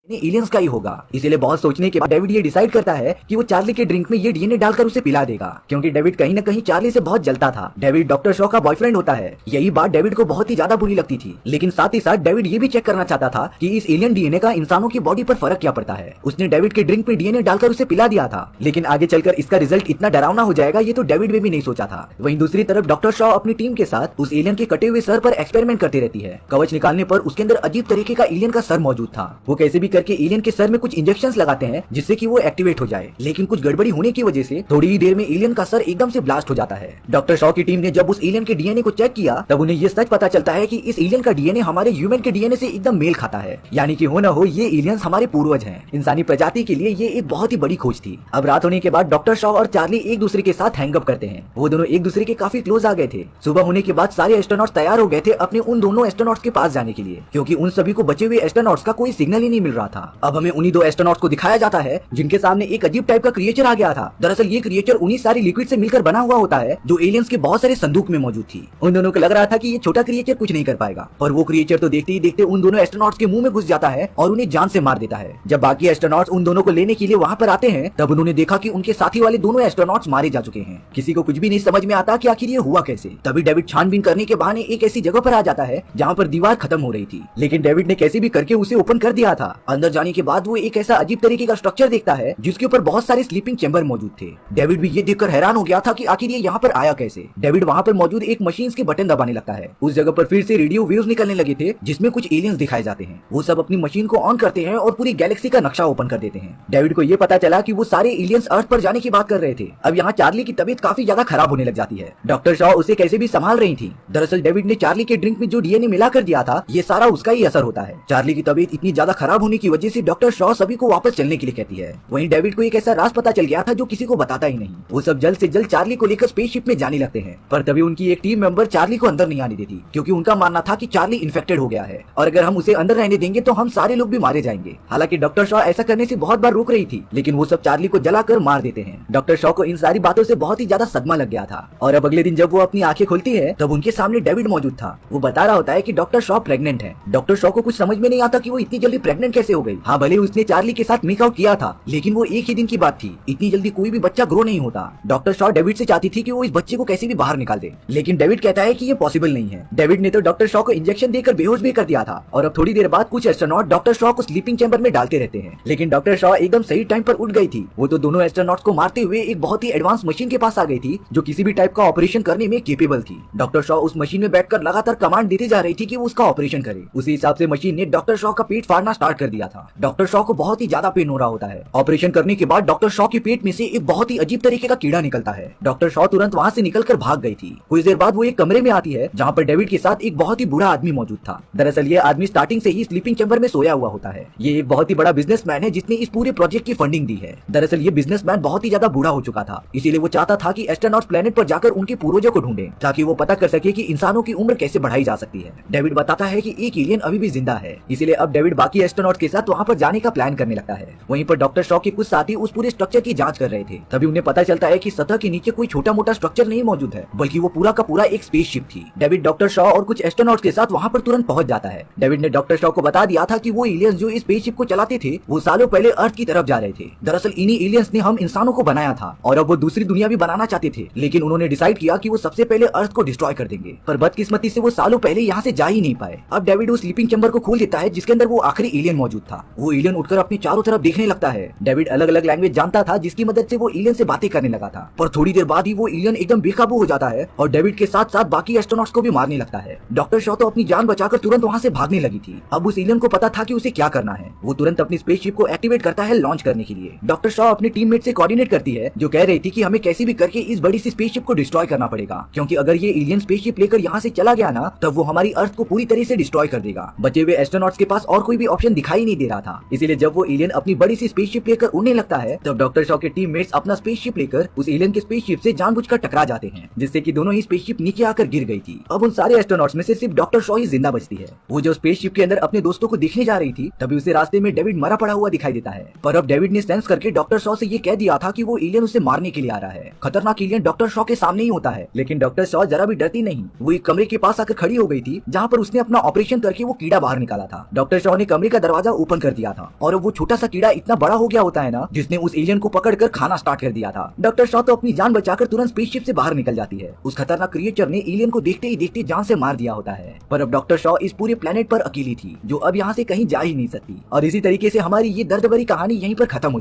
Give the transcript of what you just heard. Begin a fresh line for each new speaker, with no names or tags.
Aliens का ही होगा। इसीलिए बहुत सोचने के बाद डेविड ये डिसाइड करता है कि वो चार्ली के ड्रिंक में ये डीएनए डालकर उसे पिला देगा, क्योंकि डेविड कहीं न कहीं चार्ली से बहुत जलता था। डेविड डॉक्टर शॉ का बॉयफ्रेंड होता है। यही बात डेविड को बहुत ही ज्यादा बुरी लगती थी, लेकिन साथ ही साथ डेविड ये भी चेक करना चाहता था कि इस एलियन डीएनए का इंसानों की बॉडी पर फर्क क्या पड़ता है। उसने डेविड के ड्रिंक में डीएनए डालकर उसे पिला दिया था, लेकिन आगे चलकर इसका रिजल्ट इतना डरावना हो जाएगा ये तो डेविड ने भी नहीं सोचा था। वहीं दूसरी तरफ डॉक्टर शॉ अपनी टीम के साथ उस एलियन के कटे हुए सर पर एक्सपेरिमेंट करती रहती है। कवच निकालने पर उसके अंदर अजीब तरीके का एलियन का सर मौजूद था। वो कैसे भी करके एलियन के सर में कुछ इंजेक्शंस लगाते हैं जिससे कि वो एक्टिवेट हो जाए, लेकिन कुछ गड़बड़ी होने की वजह से थोड़ी ही देर में एलियन का सर एकदम से ब्लास्ट हो जाता है। डॉक्टर शॉ की टीम ने जब उस एलियन के डीएनए को चेक किया तब उन्हें ये सच पता चलता है कि इस एलियन का डीएनए हमारे ह्यूमन के डीएनए से एकदम मेल खाता है, यानी कि हो न हो ये एलियंस हमारे पूर्वज हैं। इंसानी प्रजाति के लिए ये एक बहुत ही बड़ी खोज थी। अब रात होने के बाद डॉक्टर शॉ और चार्ली एक दूसरे के साथ हैंगअप करते हैं। वो दोनों एक दूसरे के काफी क्लोज आ गए थे। सुबह होने के बाद सारे एस्ट्रोनॉट्स तैयार हो गए थे अपने उन दोनों एस्ट्रोनॉट्स के पास जाने के लिए, क्योंकि उन सभी को बचे हुए एस्ट्रोनॉट्स का कोई सिग्नल ही नहीं मिल रहा था। अब हमें उन्हीं दो एस्ट्रोनॉट्स को दिखाया जाता है जिनके सामने एक अजीब टाइप का क्रिएचर आ गया था। दरअसल ये क्रिएचर उन्हीं सारी लिक्विड से मिलकर बना हुआ होता है जो एलियंस के बहुत सारे संदूक में मौजूद थी। उन दोनों को लग रहा था कि ये छोटा क्रिएचर कुछ नहीं कर पाएगा, पर वो क्रिएचर तो देखते ही देखते उन दोनों एस्ट्रोनॉट्स के मुंह में घुस जाता है और उन्हें जान से मार देता है। जब बाकी एस्ट्रोनॉट्स उन दोनों को लेने के लिए वहां पर आते हैं तब उन्होंने देखा कि उनके साथी वाले दोनों एस्ट्रोनॉट्स मारे जा चुके हैं। किसी को कुछ भी नहीं समझ में आता कि आखिर ये हुआ कैसे। तभी डेविड छानबीन करने के बहाने एक ऐसी जगह पर आ जाता है जहाँ पर दीवार खत्म हो रही थी, लेकिन डेविड ने कैसे भी करके उसे ओपन कर दिया था। अंदर जाने के बाद वो एक ऐसा अजीब तरीके का स्ट्रक्चर देखता है जिसके ऊपर बहुत सारे स्लीपिंग चैम्बर मौजूद थे। डेविड भी ये देखकर हैरान हो गया था कि आखिर ये यहाँ पर आया कैसे। डेविड वहाँ पर मौजूद एक मशीन के बटन दबाने लगता है। उस जगह पर फिर से रेडियो वेव्स निकलने लगे थे जिसमें कुछ एलियंस दिखाए जाते हैं। वो सब अपनी मशीन को ऑन करते हैं और पूरी गैलेक्सी का नक्शा ओपन कर देते हैं। डेविड को ये पता चला कि वो सारे एलियंस अर्थ पर जाने की बात कर रहे थे। अब यहाँ चार्ली की तबीयत काफी ज्यादा खराब होने लग जाती है। डॉक्टर शॉ उसे कैसे भी संभाल रही थी। दरअसल डेविड ने चार्ली के ड्रिंक में जो डीएनए मिला कर दिया था ये सारा उसका ही असर होता है। चार्ली की तबीयत इतनी ज्यादा खराब होने की वजह से डॉक्टर शॉ सभी को वापस चलने के लिए कहती है। वहीं डेविड को एक ऐसा राज पता चल गया था जो किसी को बताता ही नहीं। वो सब जल्द से जल्द चार्ली को लेकर स्पेसशिप में जाने लगते हैं, पर तभी उनकी एक टीम मेंबर चार्ली को अंदर नहीं आने देती, क्योंकि उनका मानना था कि चार्ली इन्फेक्टेड हो गया है और अगर हम उसे अंदर रहने देंगे तो हम सारे लोग भी मारे जाएंगे। हालांकि डॉक्टर शॉ ऐसा करने से बहुत बार रोक रही थी, लेकिन वो सब चार्ली को जलाकर मार देते हैं। डॉक्टर शॉ को इन सारी बातों से बहुत ही ज्यादा सदमा लग गया था और अब अगले दिन जब वो अपनी आंखें खोलती है तब उनके सामने डेविड मौजूद था। वो बता रहा होता है कि डॉक्टर शॉ प्रेग्नेंट है। डॉक्टर शॉ को कुछ समझ में नहीं आता कि वो इतनी जल्दी प्रेग्नेंट कैसे हो गई। हाँ, भले उसने चार्ली के साथ मेकआउट किया था, लेकिन वो एक ही दिन की बात थी। इतनी जल्दी कोई भी बच्चा ग्रो नहीं होता। डॉक्टर शॉ डेविड से चाहती थी कि वो इस बच्चे को कैसे भी बाहर निकाल दे, लेकिन डेविड कहता है कि ये पॉसिबल नहीं है। डेविड ने तो डॉक्टर शॉ को इंजेक्शन देकर बेहोश भी कर दिया था और अब थोड़ी देर बाद कुछ एस्ट्रोनॉट डॉक्टर शॉ को स्लीपिंग चैम्बर में डालते रहते हैं, लेकिन डॉक्टर शॉ एकदम सही टाइम पर उठ गई थी। वो तो दोनों एस्ट्रोनॉट्स को मारते हुए एक बहुत ही एडवांस मशीन के पास आ गई थी जो किसी भी टाइप का ऑपरेशन करने में केपेबल थी। डॉक्टर शॉ उस मशीन में बैठकर लगातार कमांड देती जा रही थी कि वो उसका ऑपरेशन करे। उसी हिसाब से मशीन ने डॉक्टर शॉ का पेट फाड़ना स्टार्ट कर दिया था। डॉक्टर शॉ को बहुत ही ज्यादा पेन हो रहा होता है। ऑपरेशन करने के बाद डॉक्टर शॉ के पेट में से एक बहुत ही अजीब तरीके का कीड़ा निकलता है। डॉक्टर शॉ तुरंत वहाँ से निकलकर भाग गई थी। कुछ देर बाद वो एक कमरे में आती है जहाँ पर डेविड के साथ एक बहुत ही बूढ़ा आदमी मौजूद था। दरअसल ये आदमी स्टार्टिंग से ही स्लीपिंग चैम्बर में सोया हुआ होता है। ये एक बहुत ही बड़ा बिजनेसमैन है जिसने इस पूरे प्रोजेक्ट की फंडिंग दी है। दरअसल ये बिजनेसमैन बहुत ही ज्यादा बूढ़ा हो चुका था, इसीलिए वो चाहता था कि एस्ट्रोनॉट्स प्लेनेट पर जाकर उनके पूर्वजों को ढूंढे ताकि वो पता कर सके कि इंसानों की उम्र कैसे बढ़ाई जा सकती है। डेविड बताता है कि एक एलियन अभी भी जिंदा है, इसीलिए अब डेविड बाकी एस्ट्रोनॉट्स के साथ वहाँ पर जाने का प्लान करने लगता है। वहीं पर डॉक्टर शॉ के कुछ साथी उस पूरे स्ट्रक्चर की जांच कर रहे थे। तभी उन्हें पता चलता है कि सतह के नीचे कोई छोटा मोटा स्ट्रक्चर नहीं मौजूद है, बल्कि वो पूरा का पूरा एक स्पेसशिप थी। डेविड डॉक्टर शॉ और कुछ एस्ट्रोनॉट्स के साथ वहाँ पर तुरंत पहुंच जाता है। डेविड ने डॉक्टर शॉ को बता दिया था कि वो एलियंस जो इस स्पेसशिप को चलाते थे वो सालों पहले अर्थ की तरफ जा रहे थे। दरअसल इन्हीं एलियंस ने हम इंसानों को बनाया था और अब वो दूसरी दुनिया भी बनाना चाहते थे, लेकिन उन्होंने डिसाइड किया कि वो सबसे पहले अर्थ को डिस्ट्रॉय कर देंगे। पर बदकिस्मती से वो सालों पहले यहाँ से जा ही नहीं पाए। अब डेविड उस स्लीपिंग चैम्बर को खोल देता है जिसके अंदर वो आखिरी एलियन मौजूद था। वो एलियन उठकर अपने चारों तरफ देखने लगता है। डेविड अलग अलग लैंग्वेज जानता था जिसकी मदद से वो एलियन से बातें करने लगा था, पर थोड़ी देर बाद ही वो एलियन एकदम बेकाबू हो जाता है और डेविड के साथ साथ बाकी एस्ट्रोनॉट्स को भी मारने लगता है। डॉक्टर शॉ तो अपनी जान बचाकर तुरंत वहाँ से भागने लगी थी। अब उस एलियन को पता था कि उसे क्या करना है। वो तुरंत अपनी स्पेसशिप को एक्टिवेट करता है लॉन्च करने के लिए। डॉक्टर शॉ अपनी टीममेट से कोऑर्डिनेट करती है जो कह रही थी कि हमें कैसे भी करके इस बड़ी सी स्पेसशिप को डिस्ट्रॉय करना पड़ेगा, क्योंकि अगर ये एलियन स्पेसशिप लेकर यहाँ से चला गया ना तब वो हमारी अर्थ को पूरी तरह से डिस्ट्रॉय कर देगा। बचे हुए एस्ट्रोनॉट्स के पास और कोई भी ऑप्शन दिखाई नहीं दे रहा था, इसीलिए जब वो एलियन अपनी बड़ी सी स्पेसशिप लेकर उड़ने लगता है तब डॉक्टर शॉ के टीममेट्स अपना स्पेसशिप लेकर उस एलियन के स्पेसशिप से जानबूझकर टकरा जाते हैं, जिससे कि दोनों ही स्पेसशिप नीचे आकर गिर गई थी। अब उन सारे एस्ट्रोनॉट्स में से सिर्फ डॉक्टर शॉ ही जिंदा बचती है। वो जो स्पेसशिप के अंदर अपने दोस्तों को देखने जा रही थी तभी उसे रास्ते में डेविड मरा पड़ा हुआ दिखाई देता है। पर अब डेविड ने सेंस करके डॉक्टर शॉ से ये कह दिया था कि वो एलियन उसे मारने के लिए आ रहा है। खतरनाक एलियन डॉक्टर शॉ के सामने ही होता है, लेकिन डॉक्टर शॉ जरा भी डरती नहीं। वो एक कमरे के पास आकर खड़ी हो गई थी जहाँ पर उसने अपना ऑपरेशन करके वो कीड़ा बाहर निकाला था। डॉक्टर शॉ ने कमरे का दरवाजा ओपन कर दिया था और वो छोटा सा कीड़ा इतना बड़ा हो गया होता है ना, जिसने उस एलियन को पकड़कर खाना स्टार्ट कर दिया था। डॉक्टर शॉ तो अपनी जान बचाकर तुरंत स्पेसशिप से बाहर निकल जाती है। उस खतरनाक क्रिएचर ने एलियन को देखते ही देखते जान से मार दिया होता है। पर अब डॉक्टर शॉ इस पूरे प्लेनेट पर अकेली थी, जो अब यहाँ से कहीं जा ही नहीं सकती। और इसी तरीके से हमारी ये दर्द भरी कहानी यहीं पर खत्म हो